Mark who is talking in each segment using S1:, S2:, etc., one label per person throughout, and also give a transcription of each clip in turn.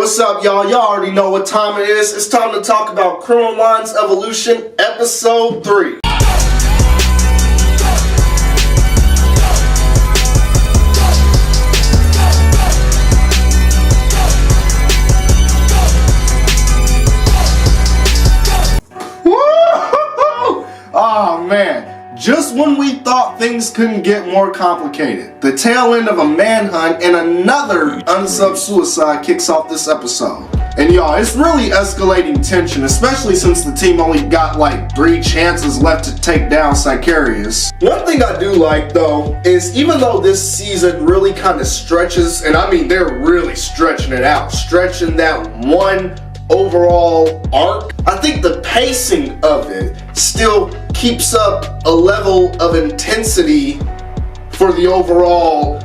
S1: What's up, y'all? Y'all already know what time it is. It's time to talk about Criminal Minds Evolution, Episode 3. Woo! Oh, man. Just when we thought things couldn't get more complicated, the tail end of a manhunt and another unsubbed suicide kicks off this episode. And y'all, it's really escalating tension, especially since the team only got like 3 chances left to take down Sicarius. One thing I do like though, is even though this season really kind of stretches, and I mean they're really stretching it out, stretching that one overall arc, I think the pacing of it still keeps up a level of intensity for the overall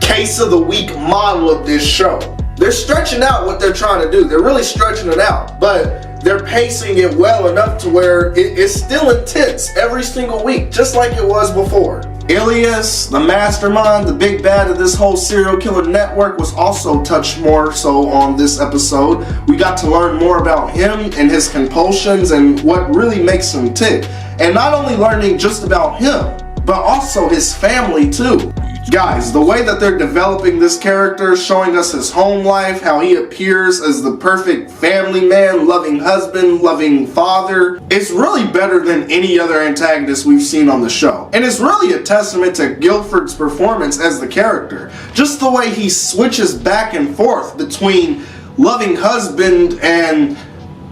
S1: case of the week model of this show. They're stretching out what they're trying to do. They're really stretching it out, but they're pacing it well enough to where it's still intense every single week, just like it was before. Elias, the mastermind, the big bad of this whole serial killer network, was also touched more so on this episode. We got to learn more about him and his compulsions and what really makes him tick. And not only learning just about him, but also his family too. Guys, the way that they're developing this character, showing us his home life, how he appears as the perfect family man, loving husband, loving father, it's really better than any other antagonist we've seen on the show. And it's really a testament to Guilford's performance as the character. Just the way he switches back and forth between loving husband and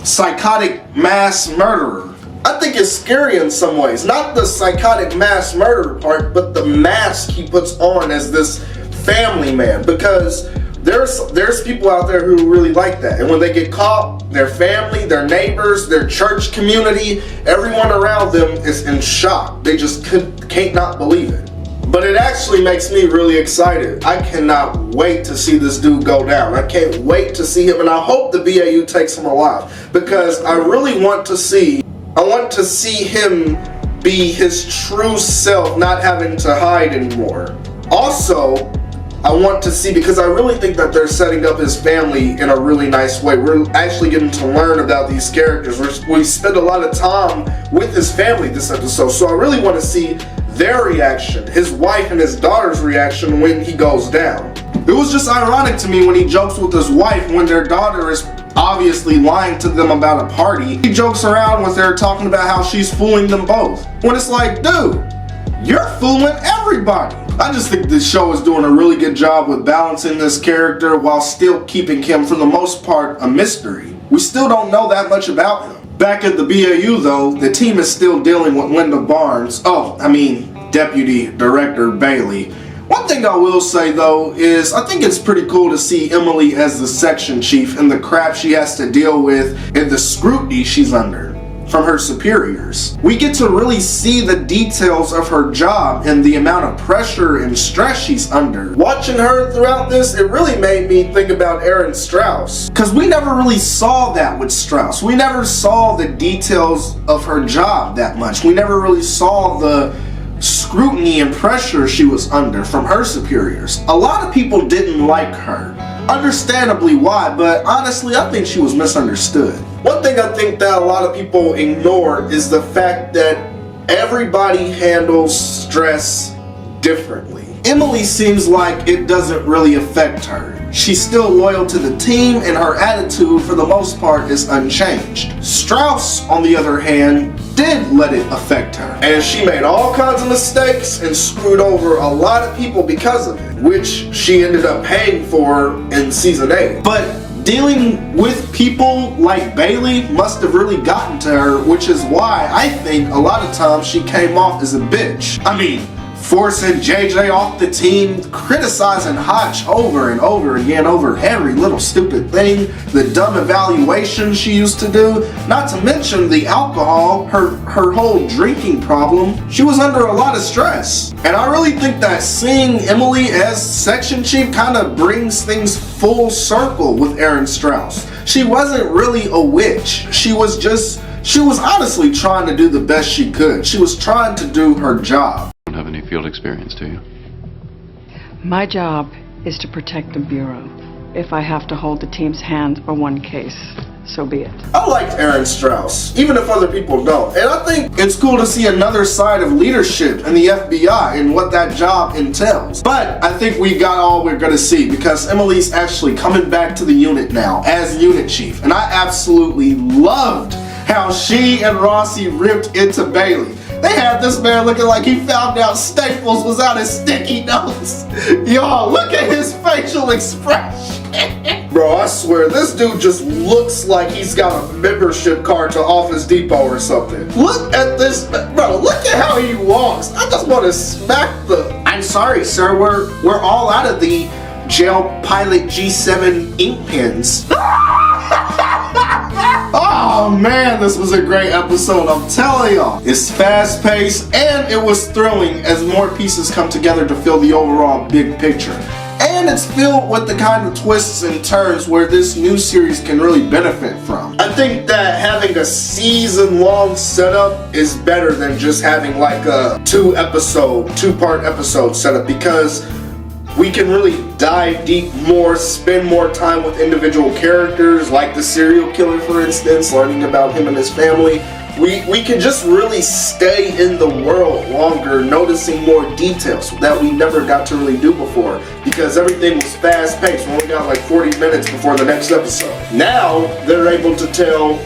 S1: psychotic mass murderer. I think it's scary in some ways. Not the psychotic mass murderer part, but the mask he puts on as this family man. Because there's people out there who really like that. And when they get caught, their family, their neighbors, their church community, everyone around them is in shock. They just can't not believe it. But it actually makes me really excited. I cannot wait to see this dude go down. I can't wait to see him, and I hope the BAU takes him alive. Because I really want to see him be his true self, not having to hide anymore. Also, I want to see, because I really think that they're setting up his family in a really nice way. We're actually getting to learn about these characters. We spend a lot of time with his family this episode, so I really want to see their reaction, his wife and his daughter's reaction when he goes down. It was just ironic to me when he jokes with his wife when their daughter is obviously lying to them about a party. He jokes around with her talking about how she's fooling them both. When it's like, dude, you're fooling everybody. I just think this show is doing a really good job with balancing this character while still keeping him, for the most part, a mystery. We still don't know that much about him. Back at the BAU though, the team is still dealing with Linda Barnes. Deputy Director Bailey. One thing I will say though is I think it's pretty cool to see Emily as the section chief and the crap she has to deal with and the scrutiny she's under from her superiors. We get to really see the details of her job and the amount of pressure and stress she's under. Watching her throughout this, it really made me think about Aaron Strauss, because we never really saw that with Strauss. We never saw the details of her job that much. We never really saw the scrutiny and pressure she was under from her superiors. A lot of people didn't like her. Understandably why, but honestly I think she was misunderstood. One thing I think that a lot of people ignore is the fact that everybody handles stress differently. Emily seems like it doesn't really affect her. She's still loyal to the team and her attitude for the most part is unchanged. Strauss, on the other hand, did let it affect her. And she made all kinds of mistakes and screwed over a lot of people because of it, which she ended up paying for in season 8. But dealing with people like Bailey must have really gotten to her, which is why I think a lot of times she came off as a bitch. I mean, forcing JJ off the team, criticizing Hotch over and over again over every little stupid thing, the dumb evaluations she used to do, not to mention the alcohol, her whole drinking problem. She was under a lot of stress. And I really think that seeing Emily as section chief kind of brings things full circle with Aaron Strauss. She wasn't really a witch. She was honestly trying to do the best she could. She was trying to do her job.
S2: Have any field experience, do you?
S3: My job is to protect the Bureau.
S2: If I have to hold the team's hand for one case, so be it.
S1: I liked Aaron Strauss, even if other people don't. And I think it's cool to see another side of leadership in the FBI and what that job entails. But I think we got all we're gonna see, because Emily's actually coming back to the unit now as unit chief. And I absolutely loved how she and Rossi ripped into Bailey. They had this man looking like he found out Staples was on his sticky notes. Y'all, look at his facial expression. Bro, I swear, this dude just looks like he's got a membership card to Office Depot or something. Look at this, bro, look at how he walks. I just want to smack the... I'm sorry, sir, we're all out of the Gel Pilot G7 ink pens. Oh man, this was a great episode, I'm telling y'all. It's fast paced and it was thrilling as more pieces come together to fill the overall big picture. And it's filled with the kind of twists and turns where this new series can really benefit from. I think that having a season-long setup is better than just having like a two-part episode setup, because we can really dive deep more, spend more time with individual characters, like the serial killer, for instance, learning about him and his family. We can just really stay in the world longer, noticing more details that we never got to really do before, because everything was fast paced. We only got like 40 minutes before the next episode. Now they're able to tell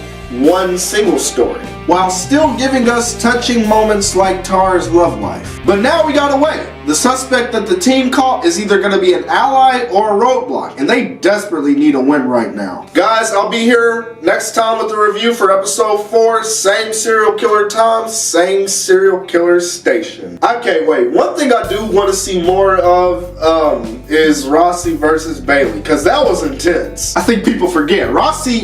S1: one single story, while still giving us touching moments like Tara's love life. But now we gotta wait. The suspect that the team caught is either gonna be an ally or a roadblock, and they desperately need a win right now. Guys, I'll be here next time with a review for episode 4. Same serial killer time, same serial killer station. I can't wait. One thing I do want to see more of is Rossi versus Bailey, because that was intense. I think people forget Rossi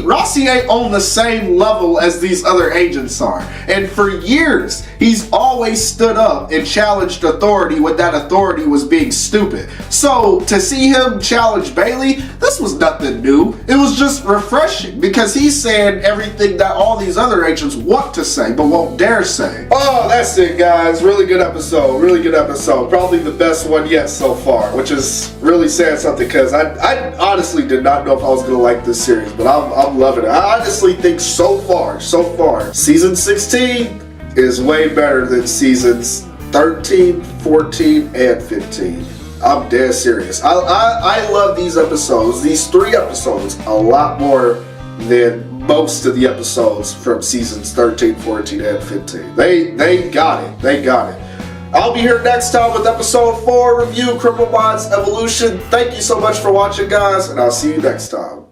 S1: ain't on the same level as these other agents are, and for years he's always stood up and challenged authority when that authority was being stupid. So to see him challenge Bailey, this was nothing new. It was just refreshing, because he's saying everything that all these other agents want to say but won't dare say. Oh, that's it, guys. Really good episode. Really good episode. Probably the best one yet so far, which is really saying something, because I honestly did not know if I was gonna like this series, but I'm loving it. I honestly think so far, season 16 is way better than seasons 13, 14, and 15. I'm dead serious. I love these episodes, these 3 episodes, a lot more than most of the episodes from seasons 13, 14, and 15. They got it. They got it. I'll be here next time with episode 4 review, Criminal Minds Evolution. Thank you so much for watching, guys, and I'll see you next time.